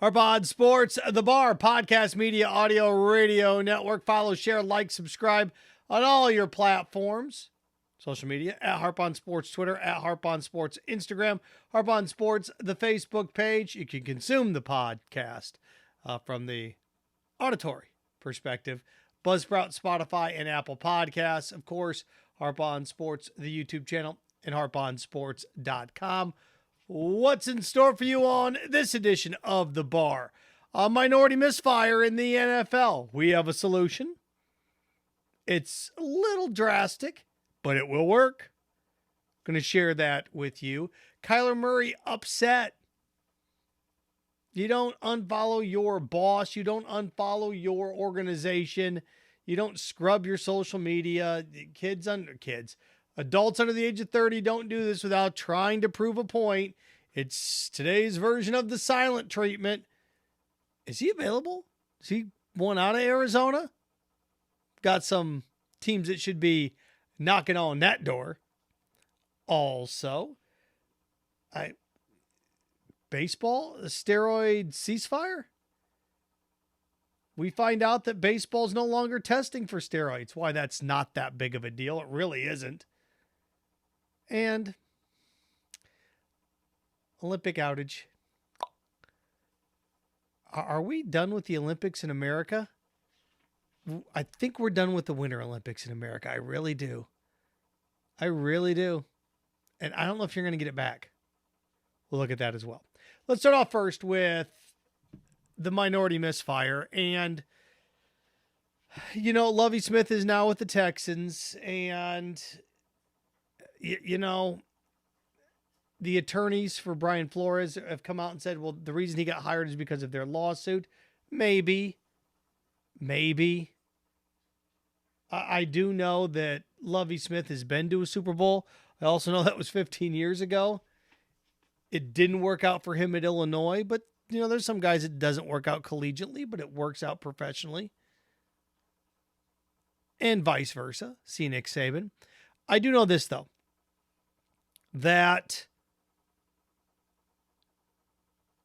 Harpod Sports, The Bar, podcast, media, audio, radio network. Follow, share, like, subscribe on all your platforms. Social media, at Harpon Sports Twitter, at Harpon Sports Instagram, Harpon Sports, the Facebook page. You can consume the podcast from the auditory perspective. Buzzsprout, Spotify, and Apple Podcasts. Of course, Harpon Sports, the YouTube channel, and harponsports.com. What's in store for you on this edition of The Bar? A minority misfire in the NFL. We have a solution. It's a little drastic, but it will work. Going to share that with you. Kyler Murray upset. You don't unfollow your boss. You don't unfollow your organization. You don't scrub your social media. Adults under the age of 30 don't do this without trying to prove a point. It's today's version of the silent treatment. Is he available? Is he one out of Arizona? Got some teams that should be knocking on that door. Also, baseball, a steroid ceasefire? We find out that baseball's no longer testing for steroids. Why that's not that big of a deal. It really isn't. And Olympic outage. Are we done with the Olympics in America? I think we're done with the Winter Olympics in America. I really do. I really do. And I don't know if you're going to get it back. We'll look at that as well. Let's start off first with the minority misfire. And, you know, Lovie Smith is now with the Texans. And, you know, the attorneys for Brian Flores have come out and said, well, the reason he got hired is because of their lawsuit. Maybe. I do know that Lovie Smith has been to a Super Bowl. I also know that was 15 years ago. It didn't work out for him at Illinois, but, you know, there's some guys it doesn't work out collegiately, but it works out professionally. And vice versa. See Nick Saban. I do know this, though, that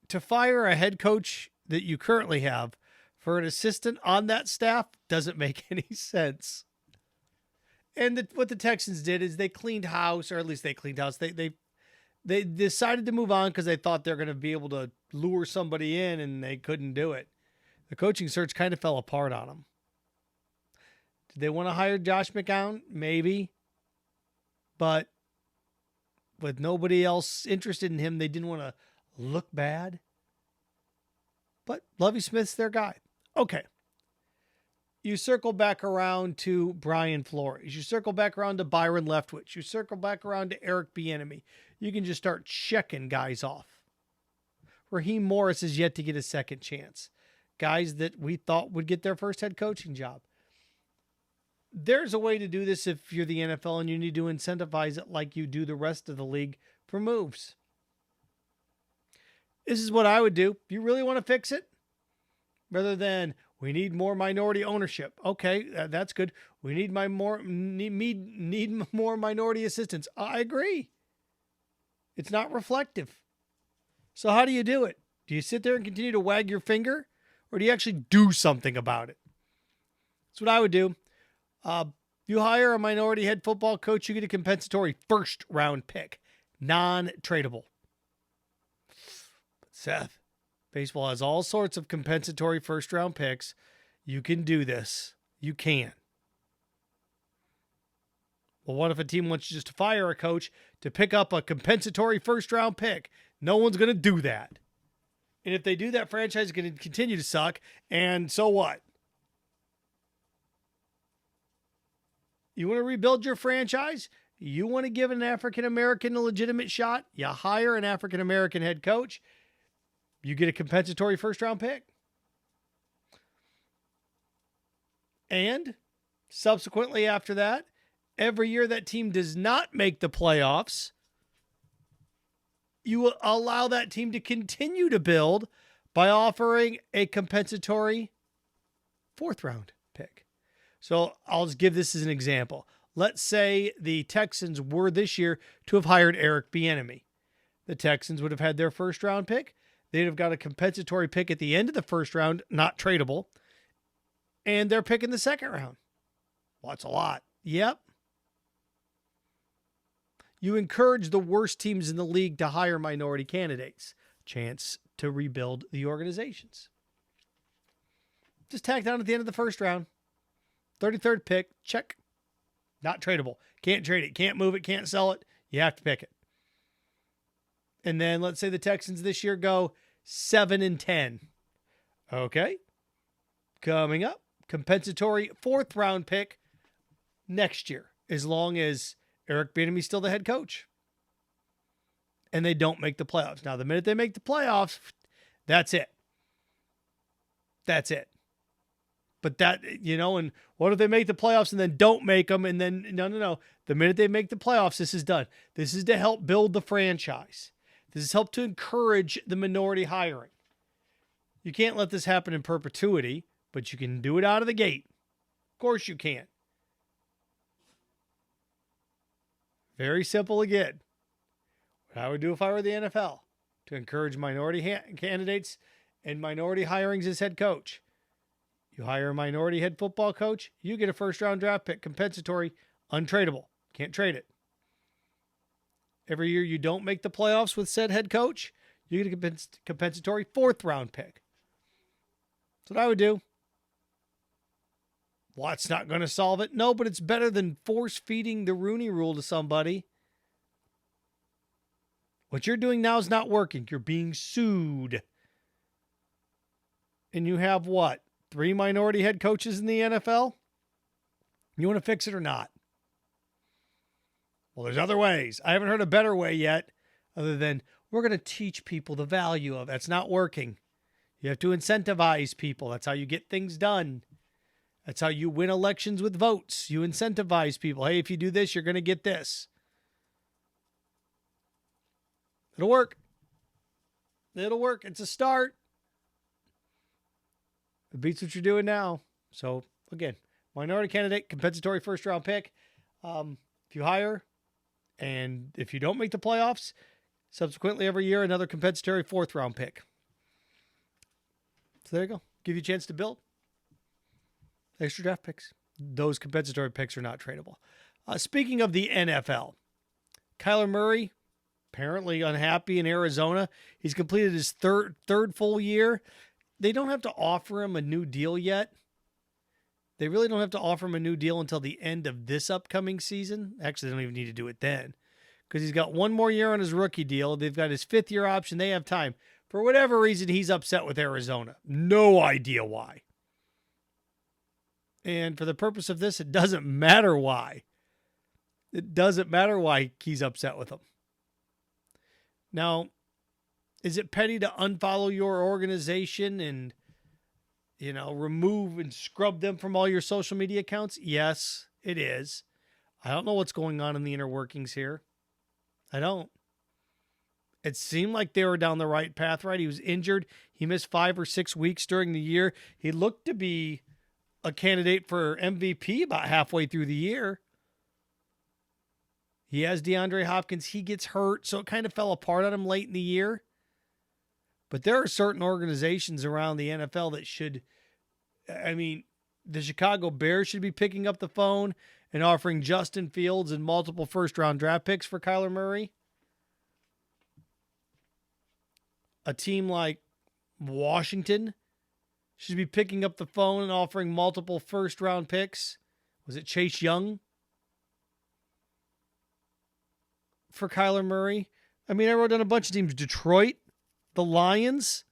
to fire a head coach that you currently have for an assistant on that staff doesn't make any sense. And what the Texans did is they cleaned house, or at least they cleaned house. They decided to move on because they thought they're going to be able to lure somebody in, and they couldn't do it. The coaching search kind of fell apart on them. Did they want to hire Josh McCown? Maybe. But with nobody else interested in him, they didn't want to look bad. But Lovie Smith's their guy. Okay. You circle back around to Brian Flores. You circle back around to Byron Leftwich. You circle back around to Eric Bieniemy. You can just start checking guys off. Raheem Morris is yet to get a second chance. Guys that we thought would get their first head coaching job. There's a way to do this if you're the NFL and you need to incentivize it like you do the rest of the league for moves. This is what I would do. If you really want to fix it, rather than we need more minority ownership. Okay, that's good. We need more minority assistants. I agree. It's not reflective. So how do you do it? Do you sit there and continue to wag your finger, or do you actually do something about it? That's what I would do. You hire a minority head football coach, you get a compensatory first-round pick, non-tradable. But Seth, baseball has all sorts of compensatory first-round picks. You can do this. You can. Well, what if a team wants you just to fire a coach to pick up a compensatory first-round pick? No one's going to do that. And if they do, that franchise is going to continue to suck. And so what? You want to rebuild your franchise? You want to give an African-American a legitimate shot? You hire an African-American head coach. You get a compensatory first-round pick. And subsequently after that, every year that team does not make the playoffs, you allow that team to continue to build by offering a compensatory fourth-round pick. So I'll just give this as an example. Let's say the Texans were this year to have hired Eric Bieniemy. The Texans would have had their first-round pick. they'd have got a compensatory pick at the end of the first round, not tradable, and they're picking the second round. Well, that's a lot. Yep. You encourage the worst teams in the league to hire minority candidates. Chance to rebuild the organizations. Just tack down at the end of the first round. 33rd pick, check. Not tradable. Can't trade it. Can't move it. Can't sell it. You have to pick it. And then let's say the Texans this year go 7-10. Okay. Coming up, compensatory 4th round pick next year, as long as Eric Bieniemy's still the head coach. And they don't make the playoffs. Now, the minute they make the playoffs, that's it. That's it. But that, and what if they make the playoffs and then don't make them? And then, no. The minute they make the playoffs, this is done. This is to help build the franchise. This is help to encourage the minority hiring. You can't let this happen in perpetuity, but you can do it out of the gate. Of course you can. Very simple again. What I would do if I were the NFL, to encourage minority candidates and minority hirings as head coach. You hire a minority head football coach, you get a first-round draft pick, compensatory, untradeable. Can't trade it. Every year you don't make the playoffs with said head coach, you get a compensatory 4th-round pick. That's what I would do. Well, it's not going to solve it. No, but it's better than force-feeding the Rooney Rule to somebody. What you're doing now is not working. You're being sued. And you have what? 3 minority head coaches in the NFL? You want to fix it or not? Well, there's other ways. I haven't heard a better way yet, other than we're going to teach people the value of. That's not working. You have to incentivize people. That's how you get things done. That's how you win elections with votes. You incentivize people. Hey, if you do this, you're going to get this. It'll work. It'll work. It's a start. It beats what you're doing now. So, again, minority candidate, compensatory 1st-round pick. If you hire and if you don't make the playoffs, subsequently every year, another compensatory 4th-round pick. So there you go. Give you a chance to build. Extra draft picks. Those compensatory picks are not tradable. Speaking of the NFL, Kyler Murray, apparently unhappy in Arizona. He's completed his third full year. They don't have to offer him a new deal yet. They really don't have to offer him a new deal until the end of this upcoming season. Actually, they don't even need to do it then, because he's got 1 more year on his rookie deal. They've got his 5th-year option. They have time. For whatever reason, he's upset with Arizona. No idea why. And for the purpose of this, it doesn't matter why. It doesn't matter why he's upset with them. Now, is it petty to unfollow your organization and, remove and scrub them from all your social media accounts? Yes, it is. I don't know what's going on in the inner workings here. I don't. It seemed like they were down the right path, right? He was injured. He missed 5 or 6 weeks during the year. He looked to be a candidate for MVP about halfway through the year. He has DeAndre Hopkins. He gets hurt, so it kind of fell apart on him late in the year. But there are certain organizations around the NFL that should, the Chicago Bears should be picking up the phone and offering Justin Fields and multiple 1st-round draft picks for Kyler Murray. A team like Washington should be picking up the phone and offering multiple 1st-round picks. Was it Chase Young for Kyler Murray? I wrote down a bunch of teams. Detroit, the Lions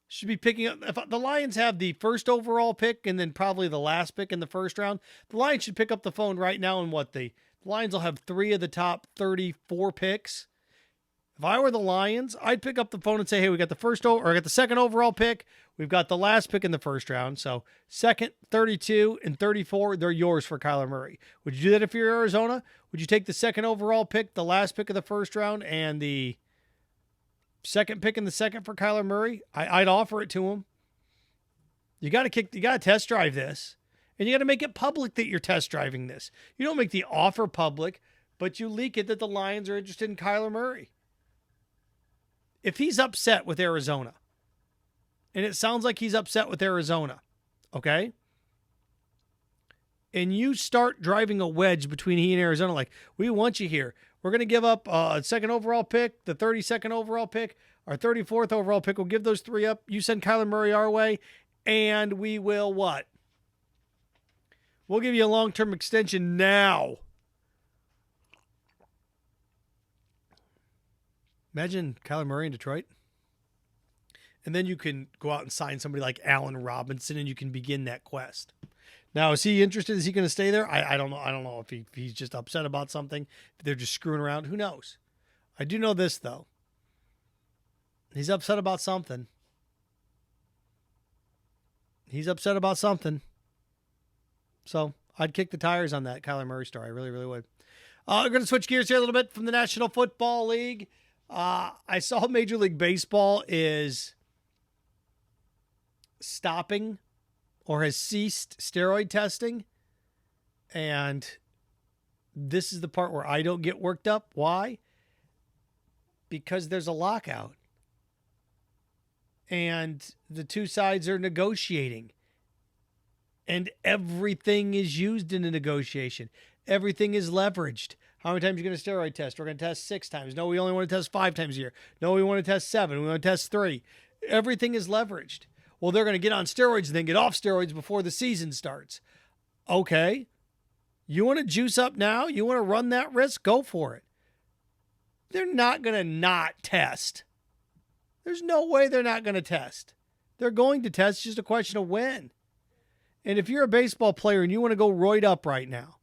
should be picking up. If the Lions have the 1st overall pick and then probably the last pick in the 1st round, the Lions should pick up the phone right now. And the Lions will have 3 of the top 34 picks. If I were the Lions, I'd pick up the phone and say, hey, we got the 2nd overall pick. We've got the last pick in the 1st round. So 2nd, 32, and 34, they're yours for Kyler Murray. Would you do that if you're Arizona? Would you take the 2nd overall pick, the last pick of the 1st round, and the 2nd pick in the 2nd for Kyler Murray? I'd offer it to him. You got to test drive this, and you got to make it public that you're test driving this. You don't make the offer public, but you leak it that the Lions are interested in Kyler Murray. if he's upset with Arizona, and it sounds like he's upset with Arizona, okay? And you start driving a wedge between he and Arizona, like, we want you here. We're going to give up a second overall pick, the 32nd overall pick, our 34th overall pick. We'll give those 3 up. You send Kyler Murray our way, and we will what? We'll give you a long-term extension now. Imagine Kyler Murray in Detroit. And then you can go out and sign somebody like Allen Robinson, and you can begin that quest. Now, is he interested? Is he going to stay there? I don't know. I don't know if he's just upset about something. If they're just screwing around. Who knows? I do know this, though. He's upset about something. He's upset about something. So I'd kick the tires on that Kyler Murray story. I really, really would. We're going to switch gears here a little bit from the National Football League. I saw Major League Baseball is stopping or has ceased steroid testing. And this is the part where I don't get worked up. Why? Because there's a lockout. And the two sides are negotiating. And everything is used in a negotiation. Everything is leveraged. How many times are you going to steroid test? We're going to test 6 times. No, we only want to test 5 times a year. No, we want to test 7. We want to test 3. Everything is leveraged. Well, they're going to get on steroids and then get off steroids before the season starts. Okay. You want to juice up now? You want to run that risk? Go for it. They're not going to not test. There's no way they're not going to test. They're going to test. It's just a question of when. And if you're a baseball player and you want to go roid up right now,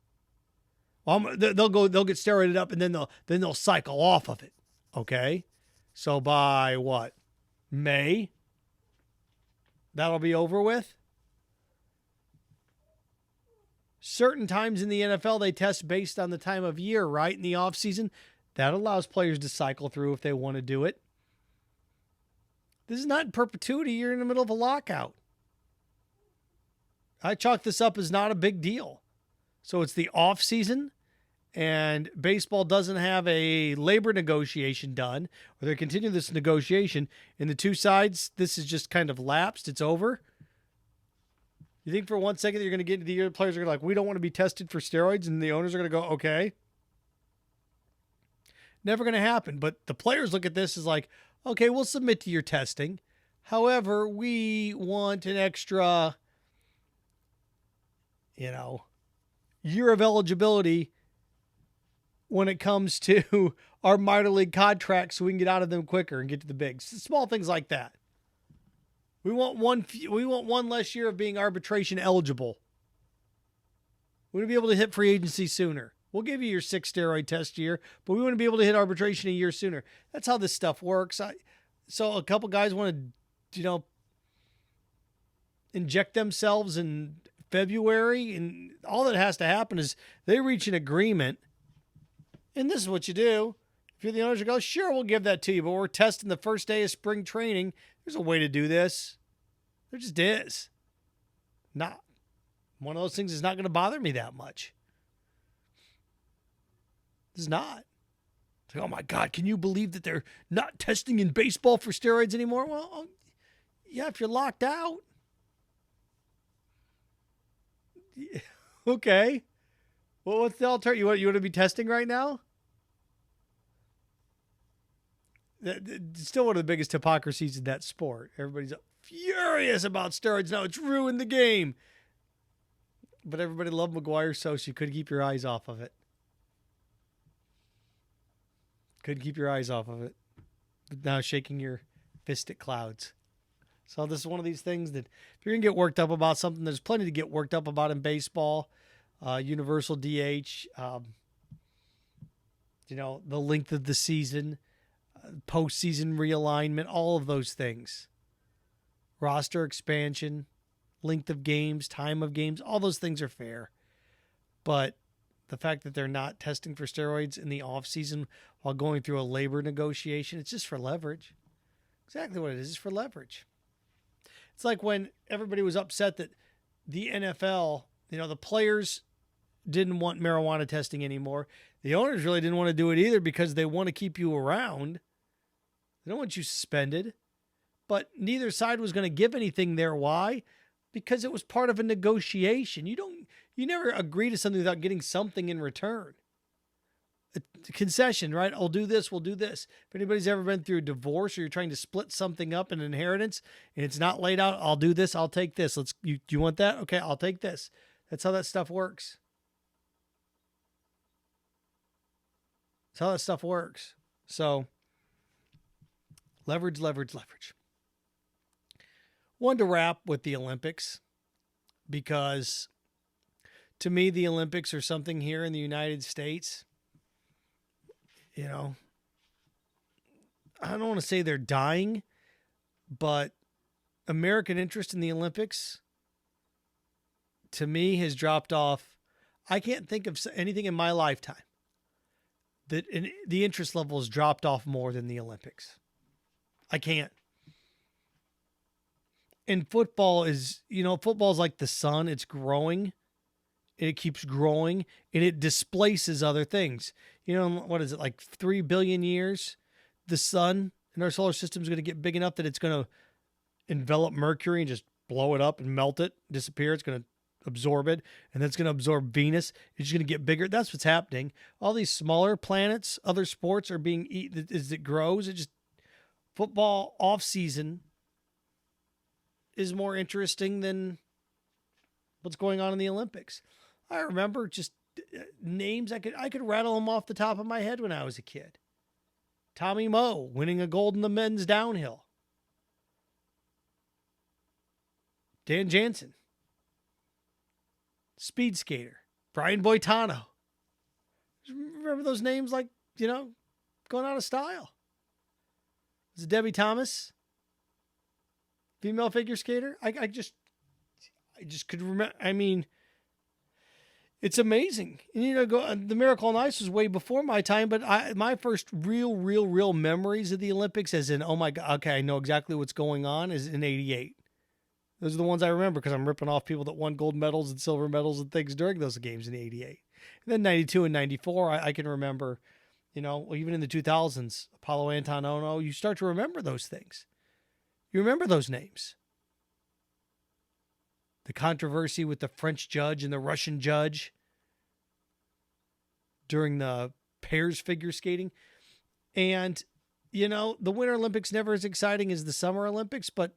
well, they'll get steroided up and then they'll cycle off of it. Okay? So by what? May? That'll be over with. Certain times in the NFL, they test based on the time of year, right? In the off season, that allows players to cycle through if they want to do it. This is not in perpetuity. You're in the middle of a lockout. I chalk this up as not a big deal. So it's the off season, and baseball doesn't have a labor negotiation done, or they continue this negotiation. In the two sides, this is just kind of lapsed. It's over. You think for 1 second you're going to get into the year, the players are like, we don't want to be tested for steroids, and the owners are going to go, okay. Never going to happen. But the players look at this as like, okay, we'll submit to your testing. However, we want an extra, year of eligibility when it comes to our minor league contracts so we can get out of them quicker and get to the bigs. Small things like that. We want one less year of being arbitration eligible. We want to be able to hit free agency sooner. We'll give you your 6 steroid test year, but we want to be able to hit arbitration a year sooner. That's how this stuff works. So a couple guys want to, inject themselves in February, and all that has to happen is they reach an agreement. And this is what you do. If you're the owners, you go, sure, we'll give that to you, but we're testing the first day of spring training. There's a way to do this. There just is. Not one of those things is not going to bother me that much. It's not. It's like, oh my God, can you believe that they're not testing in baseball for steroids anymore? Well, yeah, if you're locked out. Okay. Well, what's the alternative? You want to be testing right now? It's still one of the biggest hypocrisies in that sport. Everybody's furious about steroids now. It's ruined the game. But everybody loved McGuire so you couldn't keep your eyes off of it. Couldn't keep your eyes off of it. But now shaking your fist at clouds. So this is one of these things that if you're going to get worked up about something, there's plenty to get worked up about in baseball. Universal DH, the length of the season, postseason realignment, all of those things. Roster expansion, length of games, time of games, all those things are fair. But the fact that they're not testing for steroids in the offseason while going through a labor negotiation, it's just for leverage. Exactly what it is. It's for leverage. It's like when everybody was upset that the NFL, the players didn't want marijuana testing anymore. The owners really didn't want to do it either because they want to keep you around. They don't want you suspended. But neither side was going to give anything there. Why? Because it was part of a negotiation. You never agree to something without getting something in return. A concession, right? I'll do this, we'll do this. If anybody's ever been through a divorce or you're trying to split something up in inheritance and it's not laid out, I'll do this, I'll take this. You want that? Okay, I'll take this. That's how that stuff works. That's how that stuff works. So, leverage. Wanted to wrap with the Olympics because to me, the Olympics are something here in the United States. You know, I don't want to say they're dying, but American interest in the Olympics, to me, has dropped off. I can't think of anything in my lifetime that the interest level has dropped off more than the Olympics. I can't. And football is like the sun. It's growing. It keeps growing, and it displaces other things. What is it, like 3 billion years? The sun in our solar system is going to get big enough that it's going to envelop Mercury and just blow it up and melt it, disappear. It's going to absorb it, and then it's going to absorb Venus. It's going to get bigger. That's what's happening. All these smaller planets, other sports are being eaten as it grows. Football off season is more interesting than what's going on in the Olympics. I remember just names I could rattle them off the top of my head when I was a kid. Tommy Moe winning a gold in the men's downhill. Dan Jansen, speed skater. Brian Boitano. Remember those names like, going out of style. Was it Debbie Thomas? Female figure skater? I just could remember. I mean, it's amazing. And the Miracle on Ice was way before my time, but my first real memories of the Olympics, as in, oh my God, okay, I know exactly what's going on, is in '88. Those are the ones I remember because I'm ripping off people that won gold medals and silver medals and things during those games in '88. And then '92 and '94, I can remember, even in the 2000s, Apollo Antonono, you start to remember those things. You remember those names. The controversy with the French judge and the Russian judge during the pairs figure skating. And, the Winter Olympics never as exciting as the Summer Olympics, but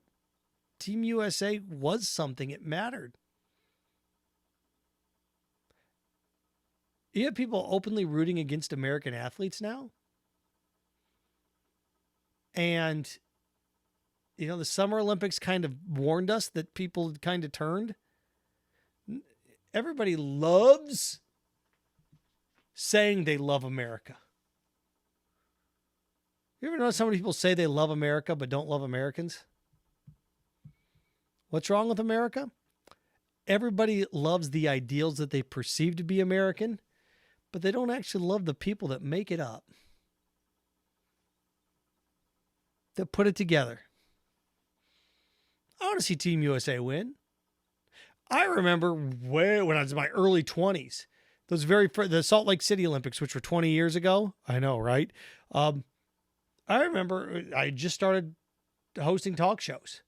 Team USA was something. It mattered. You have people openly rooting against American athletes now. And the Summer Olympics kind of warned us that people had kind of turned. Everybody loves saying they love America. You ever notice how many people say they love America but don't love Americans? What's wrong with America? Everybody loves the ideals that they perceive to be American, but they don't actually love the people that make it up, that put it together. I want to see Team USA win. I remember when I was in my early 20s, the Salt Lake City Olympics, which were 20 years ago. I know, right? I remember I just started hosting talk shows.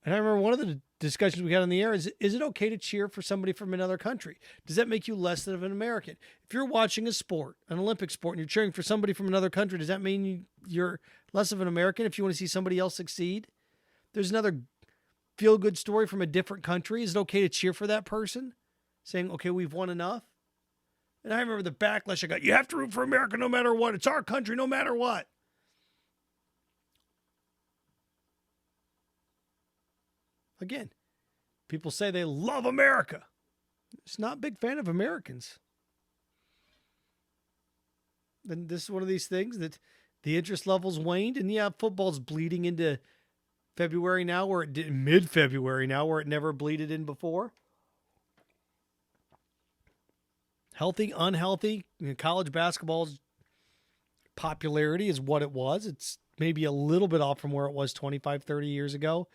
And I remember one of the discussions we got on the air is it okay to cheer for somebody from another country? Does that make you less than of an American? If you're watching a sport, an Olympic sport, and you're cheering for somebody from another country, does that mean you're less of an American if you want to see somebody else succeed? There's another feel-good story from a different country. Is it okay to cheer for that person? Saying, okay, we've won enough? And I remember the backlash I got. You have to root for America no matter what. It's our country no matter what. Again, people say they love America. It's not a big fan of Americans. And this is one of these things that the interest levels waned. And yeah, football's bleeding into February now, where it did mid-February now, where it never bleeded in before. Healthy, unhealthy. College basketball's popularity is what it was. It's maybe a little bit off from where it was 25, 30 years ago.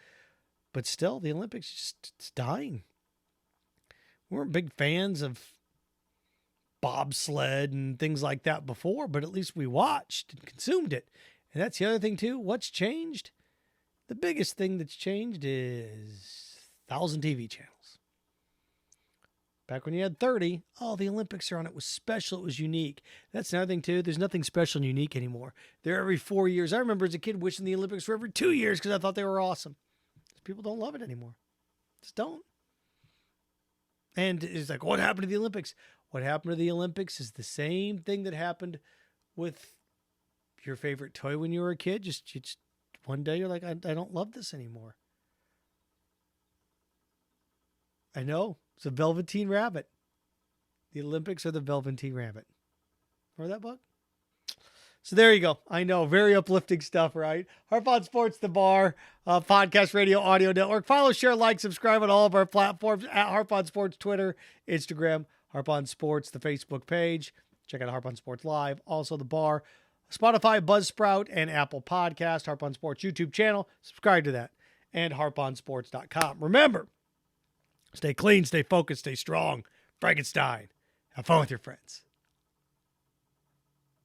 But still, the Olympics it's dying. We weren't big fans of bobsled and things like that before, but at least we watched and consumed it. And that's the other thing, too. What's changed? The biggest thing that's changed is 1,000 TV channels. Back when you had 30, the Olympics are on. It was special. It was unique. That's another thing, too. There's nothing special and unique anymore. They're every 4 years. I remember as a kid wishing the Olympics were every 2 years because I thought they were awesome. People don't love it anymore. Just don't. And it's like, what happened to the Olympics? What happened to the Olympics is the same thing that happened with your favorite toy when you were a kid. Just one day you're like, I don't love this anymore. I know. It's a Velveteen Rabbit. The Olympics are the Velveteen Rabbit. Remember that book? So there you go. I know. Very uplifting stuff, right? Harp on Sports, the bar, podcast, radio, audio network. Follow, share, like, subscribe on all of our platforms at Harp on Sports, Twitter, Instagram, Harp on Sports, the Facebook page. Check out Harp on Sports Live. Also the bar, Spotify, Buzzsprout, and Apple Podcast. Harp on Sports YouTube channel. Subscribe to that. And harponsports.com. Remember, stay clean, stay focused, stay strong. Frankenstein. Have fun with your friends.